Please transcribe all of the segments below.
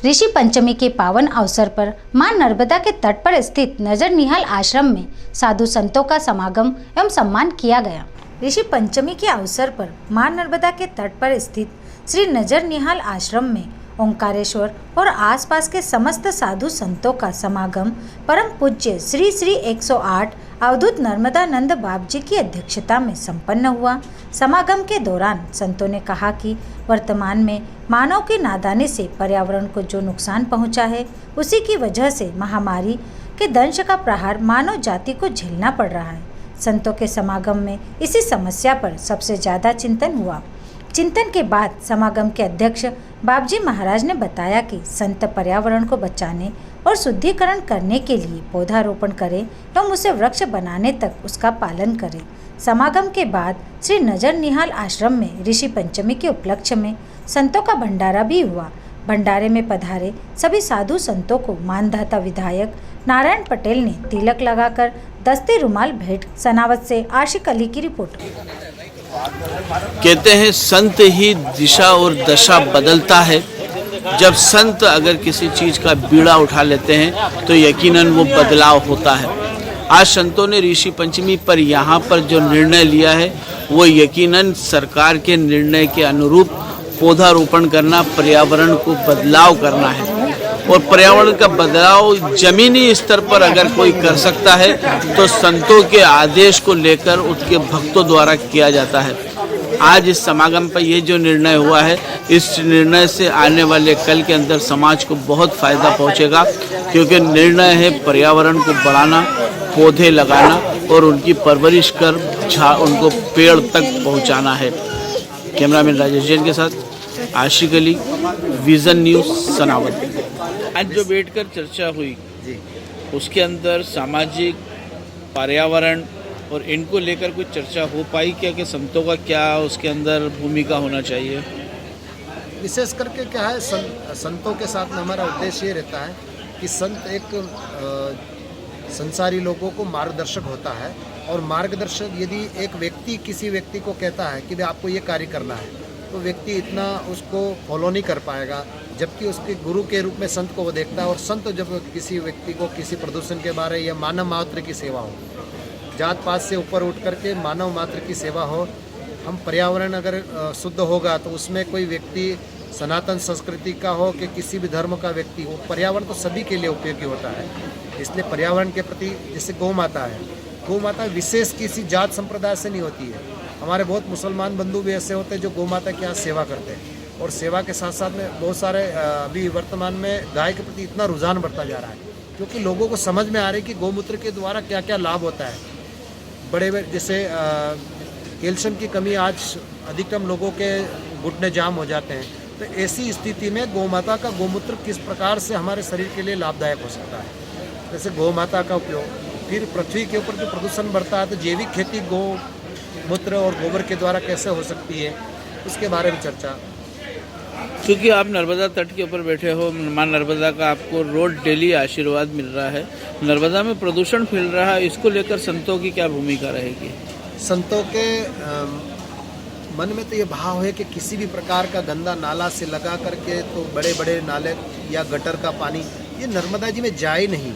ऋषि पंचमी के पावन अवसर पर मां नर्मदा के तट पर स्थित नजर निहाल आश्रम में साधु संतों का समागम एवं सम्मान किया गया। ऋषि पंचमी के अवसर पर मां नर्मदा के तट पर स्थित श्री नजर निहाल आश्रम में ओंकारेश्वर और आसपास के समस्त साधु संतों का समागम परम पूज्य श्री श्री 108 अवधूत नर्मदानंद बाप जी की अध्यक्षता में संपन्न हुआ। समागम के दौरान संतों ने कहा कि वर्तमान में मानव की नादानी से पर्यावरण को जो नुकसान पहुंचा है, उसी की वजह से महामारी के दंश का प्रहार मानव जाति को झेलना पड़ रहा है। संतों के समागम में इसी समस्या पर सबसे ज़्यादा चिंतन हुआ। चिंतन के बाद समागम के अध्यक्ष बाबजी महाराज ने बताया कि संत पर्यावरण को बचाने और शुद्धिकरण करने के लिए पौधारोपण करें एवं उसे वृक्ष बनाने तक उसका पालन करें। समागम के बाद श्री नजर निहाल आश्रम में ऋषि पंचमी के उपलक्ष्य में संतों का भंडारा भी हुआ। भंडारे में पधारे सभी साधु संतों को मानधाता विधायक नारायण पटेल ने तिलक लगाकर दस्ती रुमाल भेंट। सनावत से आशिक अली की रिपोर्ट। कहते हैं संत ही दिशा और दशा बदलता है। जब संत अगर किसी चीज का बीड़ा उठा लेते हैं तो यकीनन वो बदलाव होता है। आज संतों ने ऋषि पंचमी पर यहाँ पर जो निर्णय लिया है वो यकीनन सरकार के निर्णय के अनुरूप पौधारोपण करना, पर्यावरण को बदलाव करना है। और पर्यावरण का बदलाव जमीनी स्तर पर अगर कोई कर सकता है तो संतों के आदेश को लेकर उसके भक्तों द्वारा किया जाता है। आज इस समागम पर ये जो निर्णय हुआ है, इस निर्णय से आने वाले कल के अंदर समाज को बहुत फायदा पहुंचेगा, क्योंकि निर्णय है पर्यावरण को बढ़ाना, पौधे लगाना और उनकी परवरिश कर उनको पेड़ तक पहुंचाना है। कैमरामैन राजेश जैन के साथ आशिक अली, विजन न्यूज़, सनावत। आज जो बैठकर चर्चा हुई उसके अंदर सामाजिक, पर्यावरण और इनको लेकर कुछ चर्चा हो पाई क्या कि संतों का क्या उसके अंदर भूमिका होना चाहिए? विशेष करके क्या है, संतों के साथ में हमारा उद्देश्य ये रहता है कि संत एक संसारी लोगों को मार्गदर्शक होता है। और मार्गदर्शक यदि एक व्यक्ति किसी व्यक्ति को कहता है कि भाई आपको ये कार्य करना है, तो व्यक्ति इतना उसको फॉलो नहीं कर पाएगा, जबकि उसके गुरु के रूप में संत को वो देखता है। और संत जब किसी व्यक्ति को किसी प्रदूषण के बारे या मानव मात्र की सेवा हो, जात पात से ऊपर उठ करके मानव मात्र की सेवा हो, हम पर्यावरण अगर शुद्ध होगा तो उसमें कोई व्यक्ति सनातन संस्कृति का हो कि किसी भी धर्म का व्यक्ति हो, पर्यावरण तो सभी के लिए उपयोगी होता है। इसलिए पर्यावरण के प्रति, जैसे गौ माता है, गौ माता विशेष किसी जात संप्रदाय से नहीं होती है। हमारे बहुत मुसलमान बंधु भी ऐसे होते हैं जो गौ माता के यहाँ सेवा करते हैं। और सेवा के साथ साथ में बहुत सारे अभी वर्तमान में गाय के प्रति इतना रुझान बढ़ता जा रहा है, क्योंकि लोगों को समझ में आ रही है कि गौमूत्र के द्वारा क्या क्या लाभ होता है। बड़े जैसे कैल्शियम की कमी आज अधिकतम लोगों के घुटने जाम हो जाते हैं, तो ऐसी स्थिति में गौ माता का गौमूत्र किस प्रकार से हमारे शरीर के लिए लाभदायक हो सकता है। जैसे गौ माता का उपयोग, फिर पृथ्वी के ऊपर जो प्रदूषण बढ़ता है तो जैविक खेती गौ मूत्र और गोबर के द्वारा कैसे हो सकती है, उसके बारे में चर्चा। क्योंकि आप नर्मदा तट के ऊपर बैठे हो, मां नर्मदा का आपको रोज डेली आशीर्वाद मिल रहा है, नर्मदा में प्रदूषण फैल रहा है, इसको लेकर संतों की क्या भूमिका रहेगी? संतों के मन में तो ये भाव है कि किसी भी प्रकार का गंदा नाला से लगा करके तो बड़े बड़े नाले या गटर का पानी ये नर्मदा जी में जाए नहीं।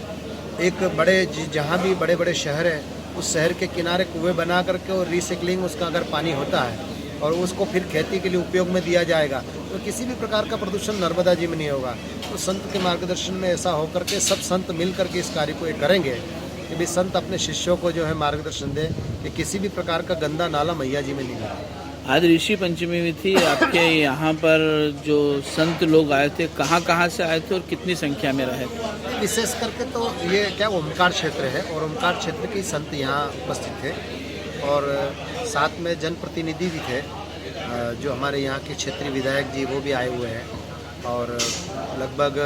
एक बड़े जहाँ भी बड़े बड़े शहर हैं, उस शहर के किनारे कुएं बना करके और रिसाइकलिंग उसका अगर पानी होता है और उसको फिर खेती के लिए उपयोग में दिया जाएगा तो किसी भी प्रकार का प्रदूषण नर्मदा जी में नहीं होगा। तो संत के मार्गदर्शन में ऐसा होकर के सब संत मिल करके इस कार्य को करेंगे कि भी संत अपने शिष्यों को जो है मार्गदर्शन दे कि किसी भी प्रकार का गंदा नाला मैया जी में नहीं है। आज ऋषि पंचमी भी थी, आपके यहाँ पर जो संत लोग आए थे, कहाँ से आए थे और कितनी संख्या में रहे थे? विशेष करके तो ये क्या ओमकार क्षेत्र है और ओमकार क्षेत्र के संत यहाँ उपस्थित थे और साथ में जनप्रतिनिधि भी थे। जो हमारे यहाँ के क्षेत्रीय विधायक जी वो भी आए हुए हैं और लगभग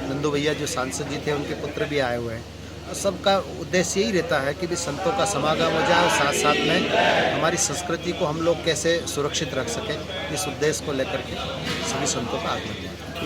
नंदू भैया जो सांसद जी थे उनके पुत्र भी आए हुए हैं। तो सबका उद्देश्य यही रहता है कि भी संतों का समागम हो जाए और साथ साथ में हमारी संस्कृति को हम लोग कैसे सुरक्षित रख सकें, इस उद्देश्य को लेकर के सभी संतों का आगमन हुआ।